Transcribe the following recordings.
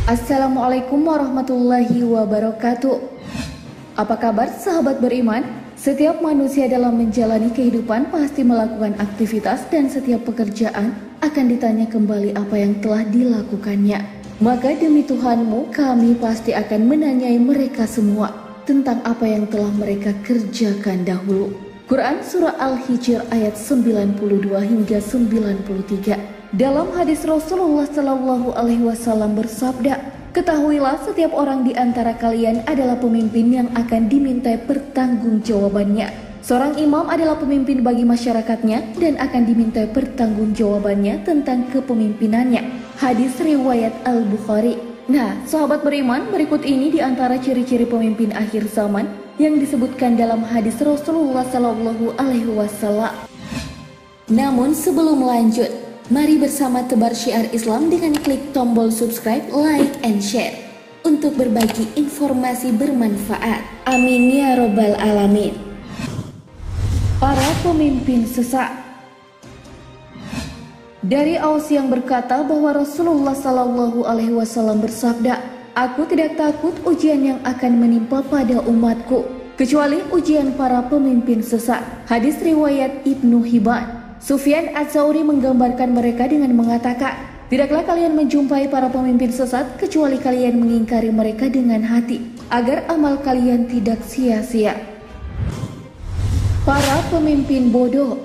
Assalamualaikum warahmatullahi wabarakatuh. Apa kabar sahabat beriman? Setiap manusia dalam menjalani kehidupan pasti melakukan aktivitas dan setiap pekerjaan akan ditanya kembali apa yang telah dilakukannya. Maka demi Tuhanmu kami pasti akan menanyai mereka semua tentang apa yang telah mereka kerjakan dahulu. Quran Surah Al-Hijr ayat 92 hingga 93. Dalam hadis Rasulullah Shallallahu Alaihi Wasallam bersabda, ketahuilah setiap orang di antara kalian adalah pemimpin yang akan dimintai pertanggungjawabannya. Seorang imam adalah pemimpin bagi masyarakatnya dan akan dimintai pertanggungjawabannya tentang kepemimpinannya. Hadis riwayat Al-Bukhari. Nah, sahabat beriman, berikut ini di antara ciri-ciri pemimpin akhir zaman yang disebutkan dalam hadis Rasulullah Shallallahu Alaihi Wasallam. Namun sebelum lanjut, mari bersama tebar syiar Islam dengan klik tombol subscribe, like, and share untuk berbagi informasi bermanfaat. Amin ya robbal alamin. Para pemimpin sesat. Dari Aus yang berkata bahwa Rasulullah Shallallahu Alaihi Wasallam bersabda, aku tidak takut ujian yang akan menimpa pada umatku kecuali ujian para pemimpin sesat. Hadis riwayat Ibnu Hibban. Sufyan Ats-Tsauri menggambarkan mereka dengan mengatakan, tidaklah kalian menjumpai para pemimpin sesat kecuali kalian mengingkari mereka dengan hati, agar amal kalian tidak sia-sia. Para pemimpin bodoh.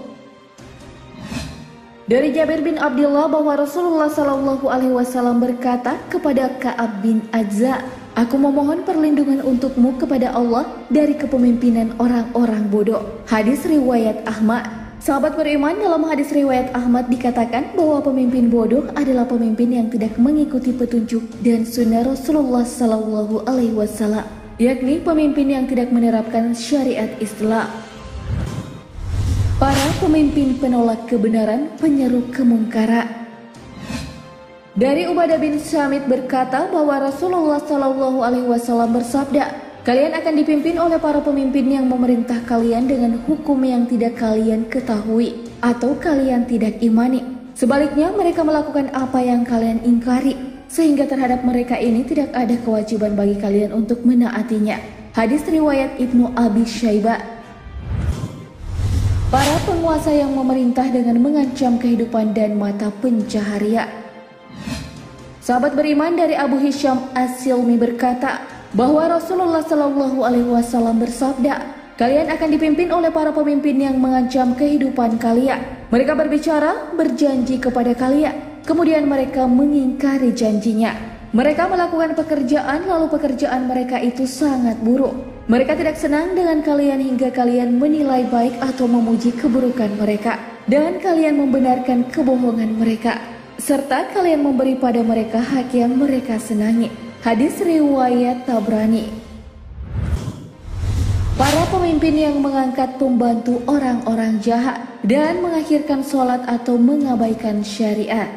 Dari Jabir bin Abdullah bahwa Rasulullah Shallallahu Alaihi Wasallam berkata kepada Ka'ab bin Ajza, aku memohon perlindungan untukmu kepada Allah dari kepemimpinan orang-orang bodoh. Hadis riwayat Ahmad. Sahabat beriman, dalam hadis riwayat Ahmad dikatakan bahwa pemimpin bodoh adalah pemimpin yang tidak mengikuti petunjuk dan sunnah Rasulullah Sallallahu Alaihi Wasallam, yakni pemimpin yang tidak menerapkan syariat Islam. Para pemimpin penolak kebenaran, penyeru kemungkaran. Dari Ubadah bin Samit berkata bahwa Rasulullah Sallallahu Alaihi Wasallam bersabda, kalian akan dipimpin oleh para pemimpin yang memerintah kalian dengan hukum yang tidak kalian ketahui atau kalian tidak imani. Sebaliknya mereka melakukan apa yang kalian ingkari, sehingga terhadap mereka ini tidak ada kewajiban bagi kalian untuk menaatinya. Hadis riwayat Ibnu Abi Syaibah. Para penguasa yang memerintah dengan mengancam kehidupan dan mata pencaharian. Sahabat beriman dari Abu Hisham As-Silmi berkata bahwa Rasulullah Shallallahu Alaihi Wasallam bersabda, kalian akan dipimpin oleh para pemimpin yang mengancam kehidupan kalian. Mereka berbicara, berjanji kepada kalian, kemudian mereka mengingkari janjinya. Mereka melakukan pekerjaan, lalu pekerjaan mereka itu sangat buruk. Mereka tidak senang dengan kalian hingga kalian menilai baik atau memuji keburukan mereka, dan kalian membenarkan kebohongan mereka, serta kalian memberi pada mereka hak yang mereka senangi. Hadis riwayat Tabrani. Para pemimpin yang mengangkat pembantu orang-orang jahat dan mengakhirkan sholat atau mengabaikan syariat.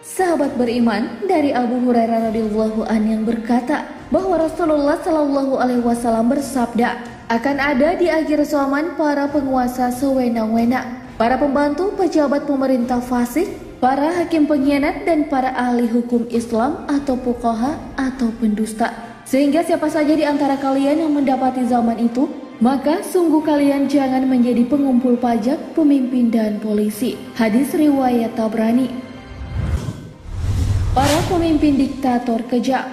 Sahabat beriman, dari Abu Hurairah radhiyallahu anhu yang berkata bahwa Rasulullah Shallallahu Alaihi Wasallam bersabda, akan ada di akhir zaman para penguasa sewenang-wenang, para pembantu pejabat pemerintah fasik, para hakim pengkhianat dan para ahli hukum Islam atau fuqaha atau pendusta. Sehingga siapa saja di antara kalian yang mendapati zaman itu, maka sungguh kalian jangan menjadi pengumpul pajak, pemimpin dan polisi. Hadis riwayat Tabrani. Para pemimpin diktator kejam.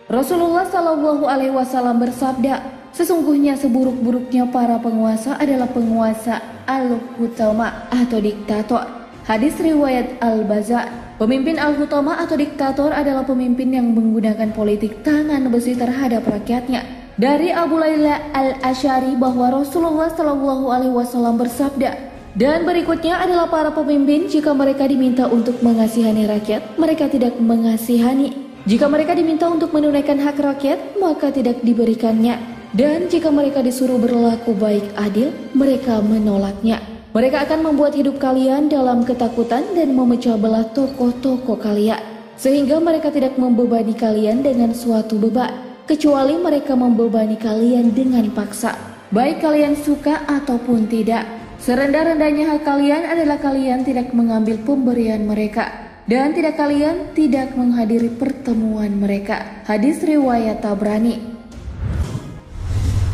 Rasulullah Shallallahu Alaihi Wasallam bersabda, sesungguhnya seburuk-buruknya para penguasa adalah penguasa al-hutama atau diktator. Hadis riwayat Al-Bazzar. Pemimpin al-hutama atau diktator adalah pemimpin yang menggunakan politik tangan besi terhadap rakyatnya. Dari Abu Layla Al-Asy'ari bahwa Rasulullah Shallallahu Alaihi Wasallam bersabda, dan berikutnya adalah para pemimpin, jika mereka diminta untuk mengasihani rakyat, mereka tidak mengasihani. Jika mereka diminta untuk menunaikan hak rakyat, maka tidak diberikannya. Dan jika mereka disuruh berlaku baik adil, mereka menolaknya. Mereka akan membuat hidup kalian dalam ketakutan dan memecah belah tokoh-tokoh kalian, sehingga mereka tidak membebani kalian dengan suatu beban, kecuali mereka membebani kalian dengan paksa, baik kalian suka ataupun tidak. Serendah-rendahnya hak kalian adalah kalian tidak mengambil pemberian mereka. dan kalian tidak menghadiri pertemuan mereka. Hadis riwayat Tabrani.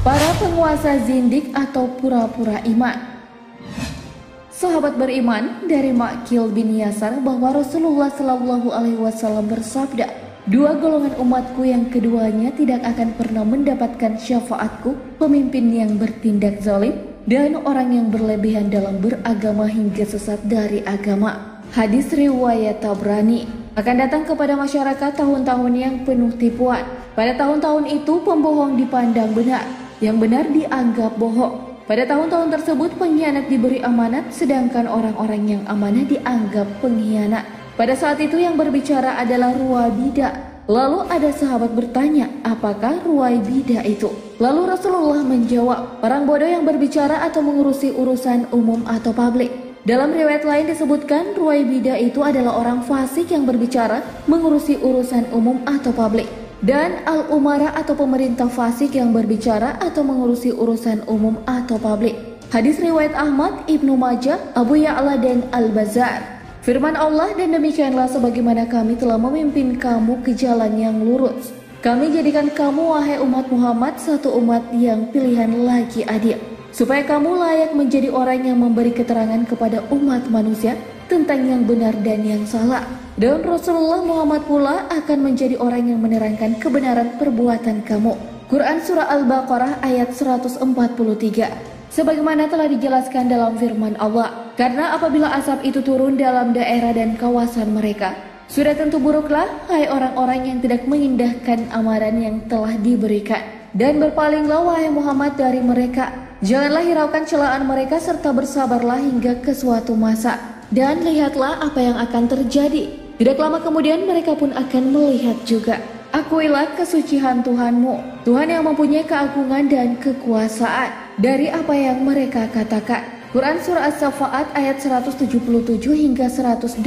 Para penguasa zindik atau pura-pura iman. Sahabat beriman dari Ma'qil bin Yasar bahwa Rasulullah Shallallahu Alaihi Wasallam bersabda, dua golongan umatku yang keduanya tidak akan pernah mendapatkan syafaatku, pemimpin yang bertindak zalim dan orang yang berlebihan dalam beragama hingga sesat dari agama. Hadis riwayat Tabrani. Akan datang kepada masyarakat tahun-tahun yang penuh tipuan. Pada tahun-tahun itu pembohong dipandang benar, yang benar dianggap bohong. Pada tahun-tahun tersebut pengkhianat diberi amanat, sedangkan orang-orang yang amanah dianggap pengkhianat. Pada saat itu yang berbicara adalah Ruwaibidah. Lalu ada sahabat bertanya, apakah Ruwaibidah itu? Lalu Rasulullah menjawab, orang bodoh yang berbicara atau mengurusi urusan umum atau publik. Dalam riwayat lain disebutkan Ruwaibidah itu adalah orang fasik yang berbicara mengurusi urusan umum atau publik. Dan al-umara atau pemerintah fasik yang berbicara atau mengurusi urusan umum atau publik. Hadis riwayat Ahmad, Ibnu Majah, Abu Ya'la dan Al-Bazzar. Firman Allah, dan demikianlah sebagaimana kami telah memimpin kamu ke jalan yang lurus. Kami jadikan kamu wahai umat Muhammad satu umat yang pilihan lagi adil, supaya kamu layak menjadi orang yang memberi keterangan kepada umat manusia tentang yang benar dan yang salah. Dan Rasulullah Muhammad pula akan menjadi orang yang menerangkan kebenaran perbuatan kamu. Quran Surah Al-Baqarah ayat 143. Sebagaimana telah dijelaskan dalam firman Allah, karena apabila asap itu turun dalam daerah dan kawasan mereka, sudah tentu buruklah hai orang-orang yang tidak mengindahkan amaran yang telah diberikan. Dan berpalinglah wahai Muhammad dari mereka, janganlah hiraukan celaan mereka serta bersabarlah hingga ke suatu masa. Dan lihatlah apa yang akan terjadi. Tidak lama kemudian mereka pun akan melihat juga. Akuilah kesucian Tuhanmu, Tuhan yang mempunyai keagungan dan kekuasaan dari apa yang mereka katakan. Quran Surah As-Saffat ayat 177 hingga 180.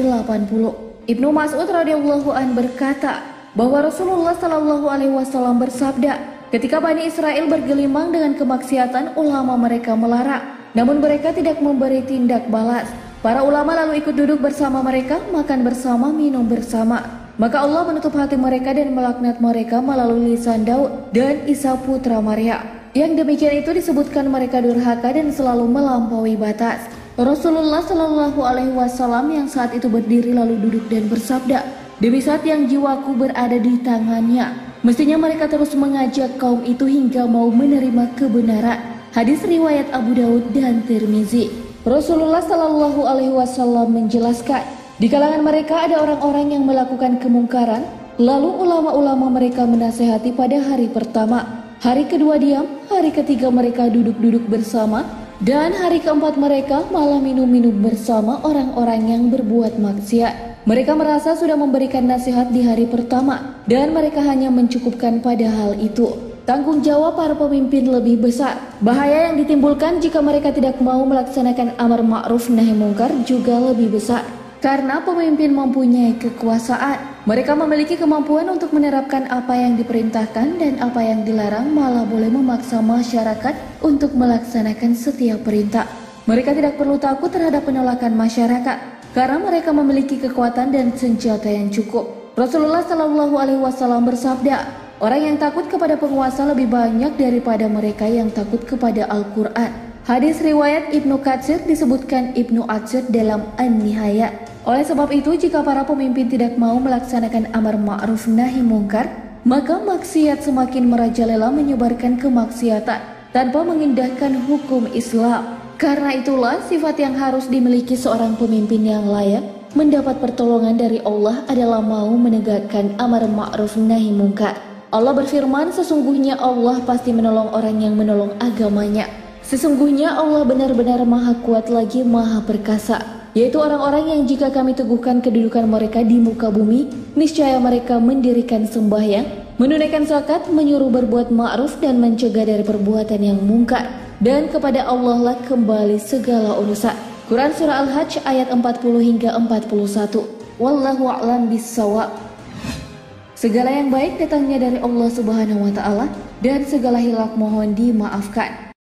Ibnu Mas'ud radhiyallahu an berkata bahwa Rasulullah Shallallahu Alaihi Wasallam bersabda, ketika Bani Israel bergelimang dengan kemaksiatan, ulama mereka melarang, namun mereka tidak memberi tindak balas. Para ulama lalu ikut duduk bersama mereka, makan bersama, minum bersama. Maka Allah menutup hati mereka dan melaknat mereka melalui lisan Daud dan Isa putra Maria. Yang demikian itu disebutkan mereka durhaka dan selalu melampaui batas. Rasulullah Shallallahu Alaihi Wasallam yang saat itu berdiri lalu duduk dan bersabda, demi saat yang jiwaku berada di tangannya, mestinya mereka terus mengajak kaum itu hingga mau menerima kebenaran. Hadis riwayat Abu Daud dan Tirmizi. Rasulullah Shallallahu Alaihi Wasallam menjelaskan, di kalangan mereka ada orang-orang yang melakukan kemungkaran, lalu ulama-ulama mereka menasehati pada hari pertama, hari kedua diam, hari ketiga mereka duduk-duduk bersama, dan hari keempat mereka malah minum-minum bersama orang-orang yang berbuat maksiat. Mereka merasa sudah memberikan nasihat di hari pertama, dan mereka hanya mencukupkan pada hal itu. Tanggung jawab para pemimpin lebih besar. Bahaya yang ditimbulkan jika mereka tidak mau melaksanakan amar ma'ruf nahi mungkar juga lebih besar. Karena pemimpin mempunyai kekuasaan, mereka memiliki kemampuan untuk menerapkan apa yang diperintahkan dan apa yang dilarang, malah boleh memaksa masyarakat untuk melaksanakan setiap perintah. Mereka tidak perlu takut terhadap penolakan masyarakat, karena mereka memiliki kekuatan dan senjata yang cukup. Rasulullah Shallallahu Alaihi Wasallam bersabda, orang yang takut kepada penguasa lebih banyak daripada mereka yang takut kepada Al-Quran. Hadis riwayat Ibnu Katsir disebutkan Ibnu Atsir dalam An-Nihayah. Oleh sebab itu, jika para pemimpin tidak mau melaksanakan amar ma'ruf nahi mungkar, maka maksiat semakin merajalela menyebarkan kemaksiatan tanpa mengindahkan hukum Islam. Karena itulah sifat yang harus dimiliki seorang pemimpin yang layak mendapat pertolongan dari Allah adalah mau menegakkan amar ma'ruf nahi mungkar. Allah berfirman, sesungguhnya Allah pasti menolong orang yang menolong agamanya. Sesungguhnya Allah benar-benar maha kuat lagi maha perkasa, yaitu orang-orang yang jika kami teguhkan kedudukan mereka di muka bumi, niscaya mereka mendirikan sembahyang, menunaikan zakat, menyuruh berbuat ma'ruf dan mencegah dari perbuatan yang mungkar, dan kepada Allah lah kembali segala urusan. Quran Surah Al-Hajj ayat 40 hingga 41. Wallahu a'lam bissawab. Segala yang baik datangnya dari Allah Subhanahu wa Ta'ala, dan segala hilaf mohon dimaafkan.